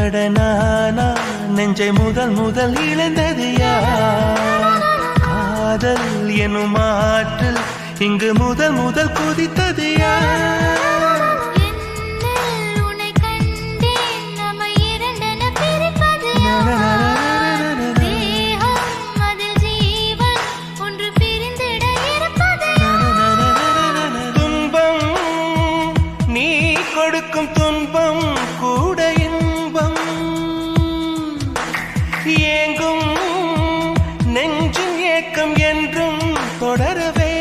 அடனானா நெஞ்சை முதல் முதல் இழந்தது யார்? காதல் எனும் ஆற்றில் இங்கு முதல் முதல் குதித்தது யார்? கொடுக்கும் துன்பம் கூட இன்பம் ஏங்கும் நெஞ்சின் ஏக்கம் என்றும் தொடரவே